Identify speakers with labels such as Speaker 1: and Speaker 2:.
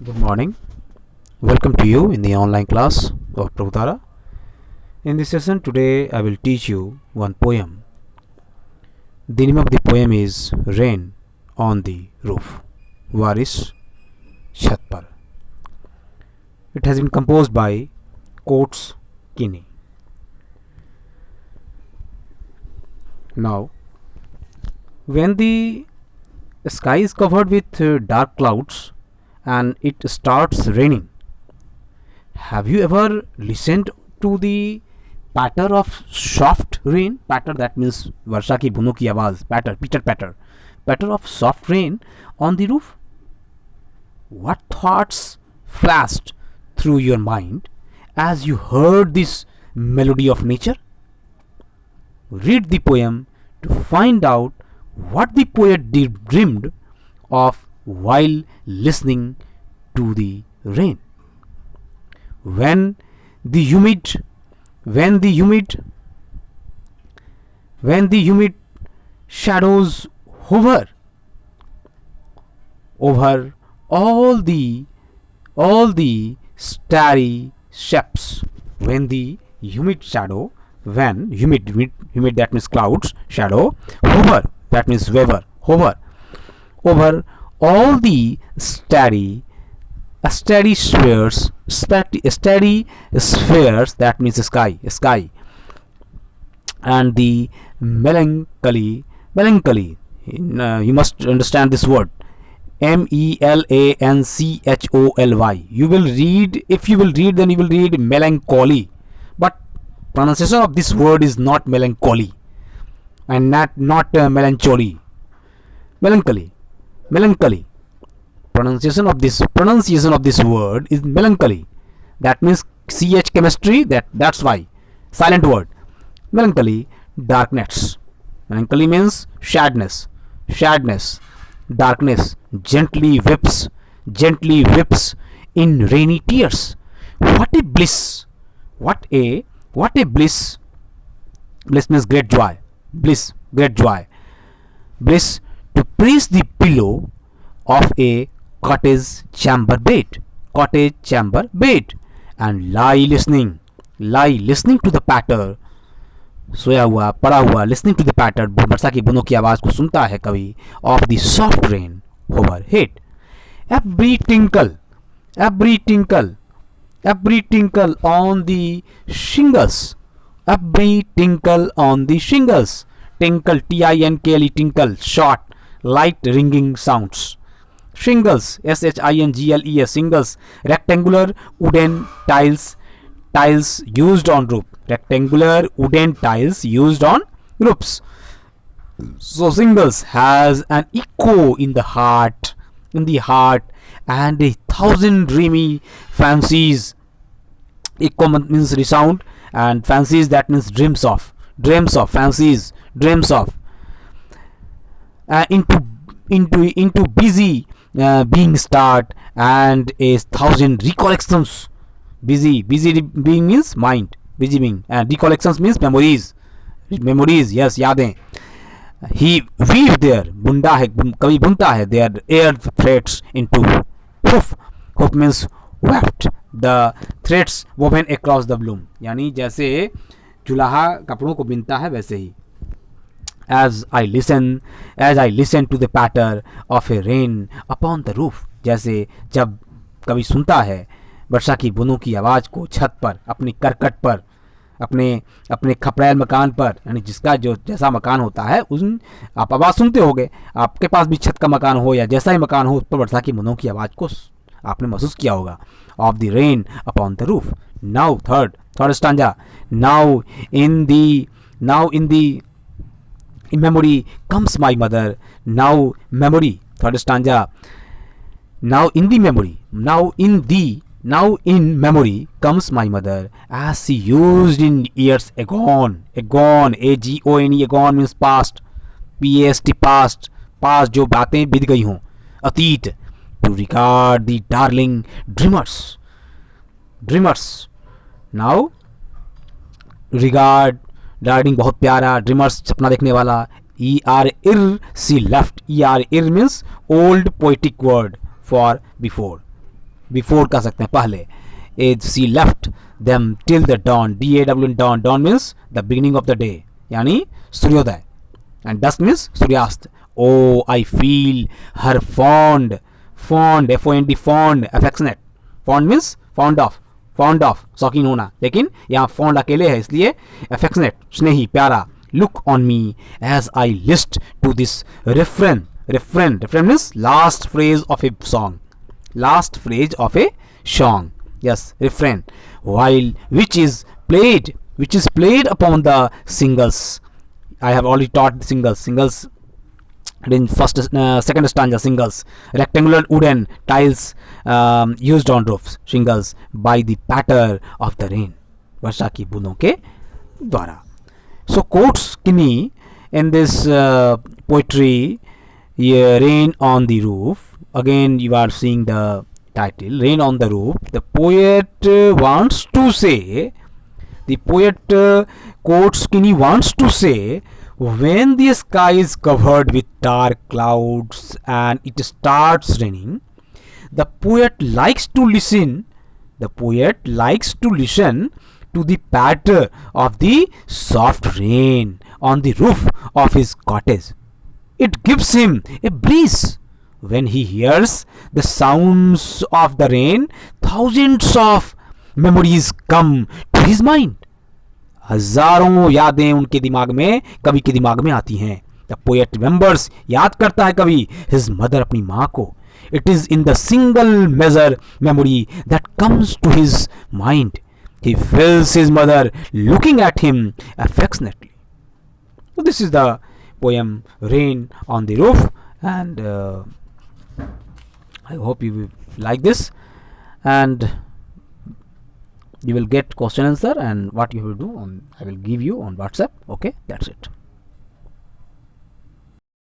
Speaker 1: Good morning. Welcome to you in the online class of Prabhutara. In this session today I will teach you one poem. The name of the poem is Rain on the Roof. Varis Chhat Par. It has been composed by Coates Kinney. Now, when the sky is covered with dark clouds and it starts raining, have you ever listened to the patter of soft rain? Patter, that means वर्षा की बूंदों की आवाज. Patter, pitter patter. Patter of soft rain on the roof. What thoughts flashed through your mind as you heard this melody of nature? Read the poem to find out what the poet dreamed of while listening to the rain. When the humid shadows hover over all the starry shapes, when the humid shadow, when humid that means clouds, shadow, hover that means waver, hover over all the steady spheres that means sky, and the melancholy, you must understand this word, melancholy. You will read, if you will read, then you will read melancholy, but pronunciation of this word is not melancholy and not melancholy. Melancholy. Pronunciation of this word is melancholy. That means ch chemistry. That's why silent word. Melancholy. Darkness. Melancholy means sadness. Darkness gently whips in rainy tears. What a bliss! What a bliss! Bliss means great joy. Great joy. Bliss to press the pillow of a cottage chamber bed and lie listening to the patter, सोया हुआ पड़ा हुआ, listening to the patter, वर्षा की बूंदों की आवाज को सुनता है कवि, of the soft rain overhead. Every tinkle on the shingles, tinkle, tinkle, tinkle, short, light ringing sounds. Shingles, shingles, shingles, rectangular wooden tiles used on roof. So shingles has an echo in the heart, and 1,000 dreamy fancies. Echo means resound, and fancies, that means dreams of fancies, dreams of, into busy being start, and 1,000 recollections. Busy being means mind, busy being, and recollections means memories, yes, यादें. He weave there, बुनता है, कवि बुनता है, their air threads into hoof means weft, the threads woven across the bloom, यानी जैसे चुलाहा कपड़ों को बिनता है वैसे ही. As I listen to the patter of a rain upon the roof, जैसे जब कवि सुनता है वर्षा की बूंदों की आवाज़ को छत पर, अपनी करकट पर, अपने खपड़ैल मकान पर, यानी जिसका जो जैसा मकान होता है उन आप आवाज़ सुनते होगे. आपके पास भी छत का मकान हो या जैसा ही मकान हो, उस पर वर्षा की बूंदों की आवाज़ को आपने महसूस किया होगा. Of the rain upon the roof. Now third stanza. Now in memory comes my mother. Now memory, third stanza. Now in memory comes my mother, as she used in years agone, agone, agone means past, past जो बातें बीत गई हों, अतीत. To regard the darling dreamers. Now regarding बहुत प्यारा, dreamers सपना देखने वाला. she left. means old poetic word for before. Before कह सकते हैं, पहले. She left them till the dawn. DAWN dawn. Dawn means the beginning of the day, यानी सूर्योदय. एंड डस्क मीन्स सूर्यास्त. Oh I feel her fond. Fond, FOND, fond, affectionate. Fond means fond of, fond of शौकीन होना, लेकिन यहाँ fond अकेले है इसलिए अफेक्शनेट, स्नेही, प्यारा. Look on me as I list to this refrain. Refrain means last phrase of a song. Last phrase of a song. Yes, refrain. While which is played upon the singles. I have already taught singles. Singles in first, second stanza. Singles. Rectangular wooden tiles used on roofs. Shingles by the patter of the rain. वर्षा की बूंदों के द्वारा. So quotes Kinney in this poetry. Rain on the roof. Again you are seeing the title, Rain on the Roof. The poet wants to say, the poet quotes Kinney wants to say, when the sky is covered with dark clouds and it starts raining, the poet likes to listen to the patter of the soft rain on the roof of his cottage. It gives him a breeze. When he hears the sounds of the rain, thousands of memories come to his mind. हजारों यादें उनके दिमाग में, कवि के दिमाग में आती हैं. The poet remembers, याद करता है कवि, his mother, अपनी माँ को. It is in the single measure memory that comes to his mind. He feels his mother looking at him affectionately. So this is the poem Rain on the Roof, and I hope you will like this, and you will get question answer, and what you will do on, I will give you on WhatsApp. Okay, that's it.